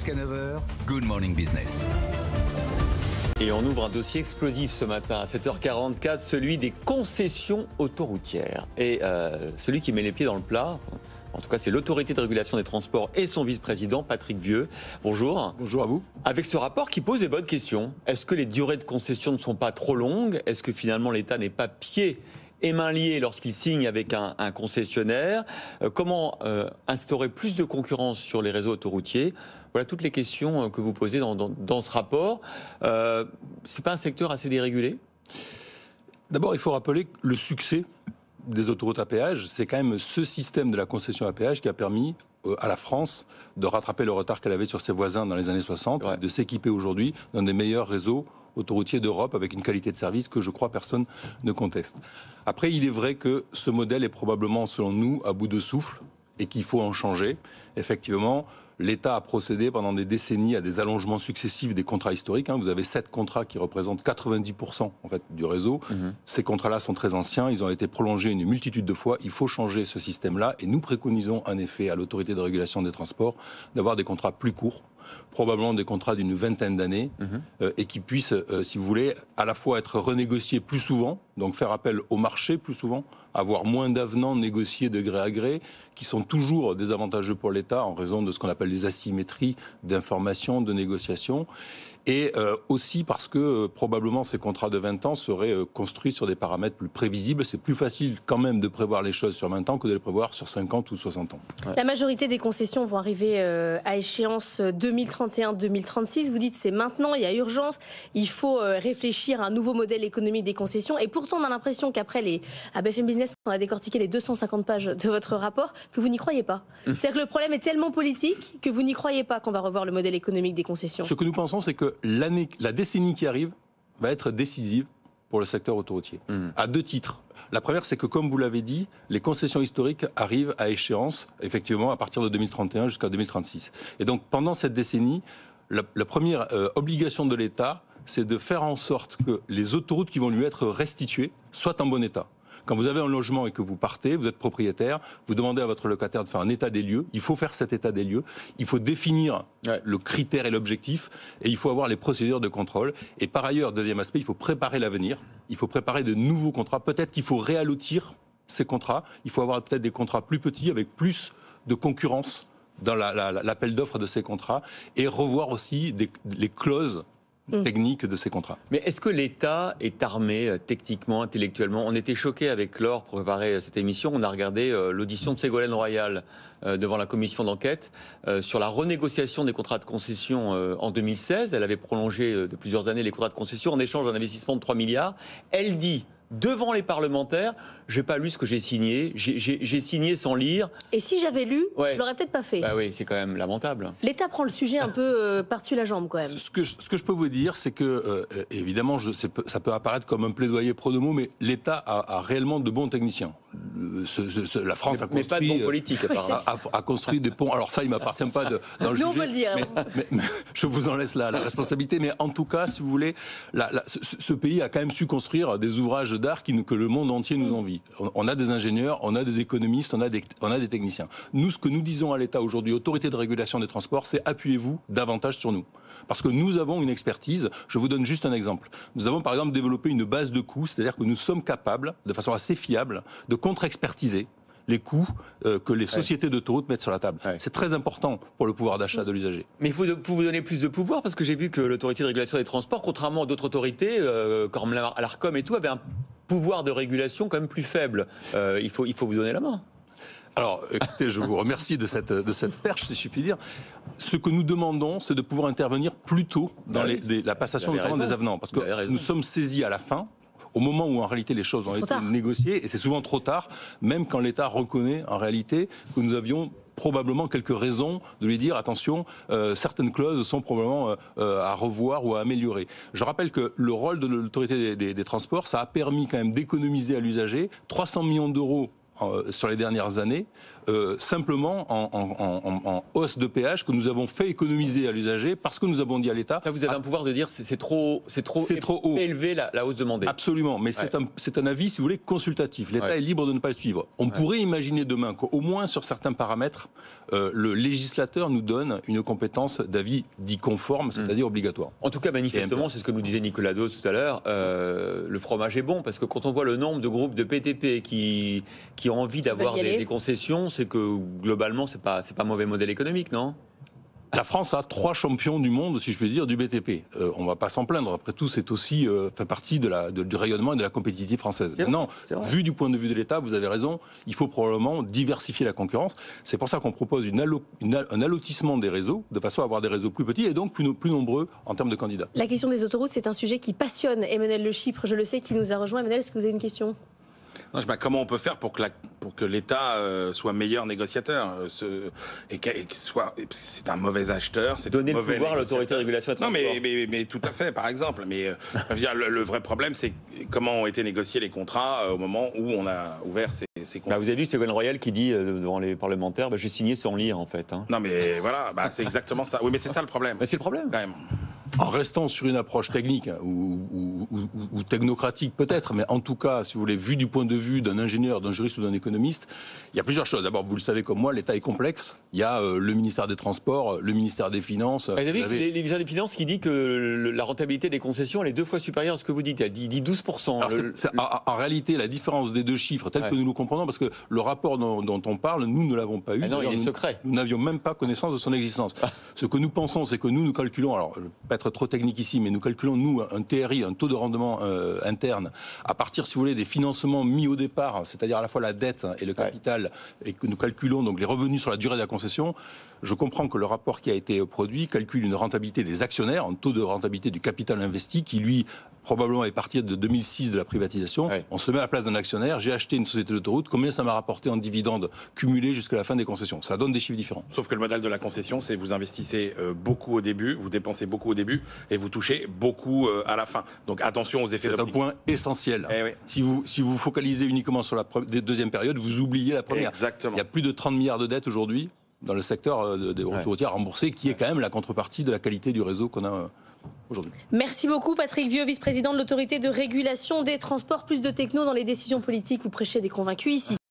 Jusqu'à 9h, Good Morning Business. Et on ouvre un dossier explosif ce matin à 7h44, celui des concessions autoroutières. Et celui qui met les pieds dans le plat, en tout cas c'est l'autorité de régulation des transports et son vice-président Patrick Vieux. Bonjour. Bonjour à vous. Avec ce rapport qui pose des bonnes questions. Est-ce que les durées de concession ne sont pas trop longues? Est-ce que finalement l'État n'est pas pieds et mains liés lorsqu'il signe avec un concessionnaire? Comment instaurer plus de concurrence sur les réseaux autoroutiers? Voilà toutes les questions que vous posez dans ce rapport. C'est pas un secteur assez dérégulé? D'abord, il faut rappeler que le succès des autoroutes à péage, c'est quand même ce système de la concession à péage qui a permis à la France de rattraper le retard qu'elle avait sur ses voisins dans les années 60, ouais, de s'équiper aujourd'hui dans des meilleurs réseaux autoroutiers d'Europe avec une qualité de service que je crois personne ne conteste. Après, il est vrai que ce modèle est probablement, selon nous, à bout de souffle et qu'il faut en changer. Effectivement, l'État a procédé pendant des décennies à des allongements successifs des contrats historiques. Vous avez 7 contrats qui représentent 90% en fait, du réseau. Ces contrats-là sont très anciens, ils ont été prolongés une multitude de fois. Il faut changer ce système-là et nous préconisons en effet à l'autorité de régulation des transports d'avoir des contrats plus courts, probablement des contrats d'une vingtaine d'années, et qui puissent, si vous voulez, à la fois être renégociés plus souvent, donc faire appel au marché plus souvent, avoir moins d'avenants négociés de gré à gré, qui sont toujours désavantageux pour l'État en raison de ce qu'on appelle les asymétries d'information, de négociation. Et aussi parce que probablement ces contrats de 20 ans seraient construits sur des paramètres plus prévisibles. C'est plus facile quand même de prévoir les choses sur 20 ans que de les prévoir sur 50 ou 60 ans. Ouais. La majorité des concessions vont arriver à échéance 2031-2036. Vous dites c'est maintenant, il y a urgence, il faut réfléchir à un nouveau modèle économique des concessions. Et pourtant on a l'impression qu'après à BFM Business, on a décortiqué les 250 pages de votre rapport, que vous n'y croyez pas. C'est-à-dire que le problème est tellement politique que vous n'y croyez pas qu'on va revoir le modèle économique des concessions. Ce que nous pensons, c'est que la décennie qui arrive va être décisive pour le secteur autoroutier, à 2 titres. La première, c'est que, comme vous l'avez dit, les concessions historiques arrivent à échéance, effectivement, à partir de 2031 jusqu'à 2036. Et donc, pendant cette décennie, la première obligation de l'État, c'est de faire en sorte que les autoroutes qui vont lui être restituées soient en bon état. Quand vous avez un logement et que vous partez, vous êtes propriétaire, vous demandez à votre locataire de faire un état des lieux. Il faut faire cet état des lieux. Il faut définir le critère et l'objectif. Et il faut avoir les procédures de contrôle. Et par ailleurs, deuxième aspect, il faut préparer l'avenir. Il faut préparer de nouveaux contrats. Peut-être qu'il faut réallotir ces contrats. Il faut avoir peut-être des contrats plus petits avec plus de concurrence dans l'appel d'offres de ces contrats. Et revoir aussi les clauses technique de ces contrats. Mais est-ce que l'État est armé techniquement, intellectuellement? On était choqués avec Laure pour préparer cette émission. On a regardé l'audition de Ségolène Royal devant la commission d'enquête sur la renégociation des contrats de concession en 2016. Elle avait prolongé de plusieurs années les contrats de concession en échange d'un investissement de 3 milliards. Elle dit devant les parlementaires, j'ai pas lu ce que j'ai signé, j'ai signé sans lire. Et si j'avais lu, je l'aurais peut-être pas fait. Bah oui, c'est quand même lamentable. L'État prend le sujet un peu par-dessus la jambe quand même. Ce que je peux vous dire, c'est que, évidemment, ça peut apparaître comme un plaidoyer pro domo, mais l'État a réellement de bons techniciens. La France a construit... Mais pas de bons politiques, apparemment. A construit des ponts. Alors ça, il ne m'appartient pas d'en juger. Nous, on peut le dire. Mais je vous en laisse la responsabilité. Mais en tout cas, si vous voulez, ce pays a quand même su construire des ouvrages d'art que le monde entier nous envie. On a des ingénieurs, on a des économistes, on a des techniciens. Nous, ce que nous disons à l'État aujourd'hui, autorité de régulation des transports, c'est appuyez-vous davantage sur nous. Parce que nous avons une expertise. Je vous donne juste un exemple. Nous avons par exemple développé une base de coûts, c'est-à-dire que nous sommes capables, de façon assez fiable, de contre-expertiser les coûts que les sociétés d'autoroutes mettent sur la table. C'est très important pour le pouvoir d'achat de l'usager. Mais il faut vous donner plus de pouvoir, parce que j'ai vu que l'autorité de régulation des transports, contrairement à d'autres autorités, comme l'ARCOM et tout, avait un pouvoir de régulation quand même plus faible. Il faut vous donner la main. Alors, écoutez, je vous remercie de cette perche, si je puis dire. Ce que nous demandons, c'est de pouvoir intervenir plus tôt dans la passation notamment des avenants. Parce que nous sommes saisis à la fin, au moment où en réalité les choses ont été négociées, et c'est souvent trop tard, même quand l'État reconnaît en réalité que nous avions probablement quelques raisons de lui dire attention, certaines clauses sont probablement à revoir ou à améliorer. Je rappelle que le rôle de l'autorité des transports, ça a permis quand même d'économiser à l'usager 300 millions d'euros sur les dernières années, simplement en hausse de péage que nous avons fait économiser à l'usager parce que nous avons dit à l'État... Ça, vous avez un pouvoir de dire c'est trop haut. élevé la hausse demandée. Absolument, mais c'est un avis, si vous voulez, consultatif. L'État est libre de ne pas le suivre. On pourrait imaginer demain qu'au moins sur certains paramètres, le législateur nous donne une compétence d'avis dit conforme, c'est-à-dire obligatoire. En tout cas, manifestement, c'est ce que nous disait Nicolas Dos tout à l'heure, le fromage est bon, parce que quand on voit le nombre de groupes de PTP qui ont envie d'avoir des concessions, c'est que globalement, c'est pas mauvais modèle économique, non ? La France a 3 champions du monde, si je puis dire, du BTP. On ne va pas s'en plaindre. Après tout, c'est aussi fait partie du rayonnement et de la compétitivité française. Maintenant, vu du point de vue de l'État, vous avez raison, il faut probablement diversifier la concurrence. C'est pour ça qu'on propose un allotissement des réseaux, de façon à avoir des réseaux plus petits et donc plus nombreux en termes de candidats. La question des autoroutes, c'est un sujet qui passionne Emmanuel Le Chypre. Je le sais, qui nous a rejoint. Emmanuel, est-ce que vous avez une question ? Non, comment on peut faire pour que l'État soit meilleur négociateur et c'est un mauvais acheteur, c'est donner le pouvoir à l'autorité de régulation et transport. Non, mais tout à fait, par exemple. Mais je veux dire, le vrai problème, c'est comment ont été négociés les contrats au moment où on a ouvert ces contrats. Vous avez vu Ségolène Royal qui dit devant les parlementaires, j'ai signé sans lire en fait. Non, mais voilà, c'est exactement ça. Oui, mais c'est ça le problème. Mais c'est le problème. Quand même. En restant sur une approche technique ou technocratique peut-être, mais en tout cas, si vous voulez, vu du point de vue d'un ingénieur, d'un juriste ou d'un économiste, il y a plusieurs choses. D'abord, vous le savez comme moi, l'État est complexe. Il y a le ministère des Transports, le ministère des Finances. Vous avez vu le ministère des Finances qui dit que la rentabilité des concessions elle est 2 fois supérieure à ce que vous dites. Elle dit 12%. Alors en réalité, la différence des deux chiffres, tels que nous le comprenons, parce que le rapport dont on parle, nous ne l'avons pas eu. Non, il est secret. Nous n'avions même pas connaissance de son existence. Ce que nous pensons, c'est que nous calculons, alors pas être trop technique ici, mais nous calculons, nous, un TRI, un taux de rendement interne, à partir, si vous voulez, des financements mis au départ, c'est-à-dire à la fois la dette et le capital, et que nous calculons donc les revenus sur la durée de la concession. Je comprends que le rapport qui a été produit calcule une rentabilité des actionnaires, un taux de rentabilité du capital investi qui, lui, probablement est parti de 2006 de la privatisation. On se met à la place d'un actionnaire. J'ai acheté une société d'autoroute. Combien ça m'a rapporté en dividendes cumulés jusqu'à la fin des concessions ? Ça donne des chiffres différents. Sauf que le modèle de la concession, c'est vous investissez beaucoup au début, vous dépensez beaucoup au début et vous touchez beaucoup à la fin. Donc attention aux effets d'optique. C'est un point essentiel. Si vous focalisez uniquement sur la deuxième période, vous oubliez la première. Exactement. Il y a plus de 30 milliards de dettes aujourd'hui dans le secteur des autoroutières remboursées, qui est quand même la contrepartie de la qualité du réseau qu'on a aujourd'hui. Merci beaucoup Patrick Vieux, vice-président de l'autorité de régulation des transports. Plus de techno dans les décisions politiques, vous prêchez des convaincus ici.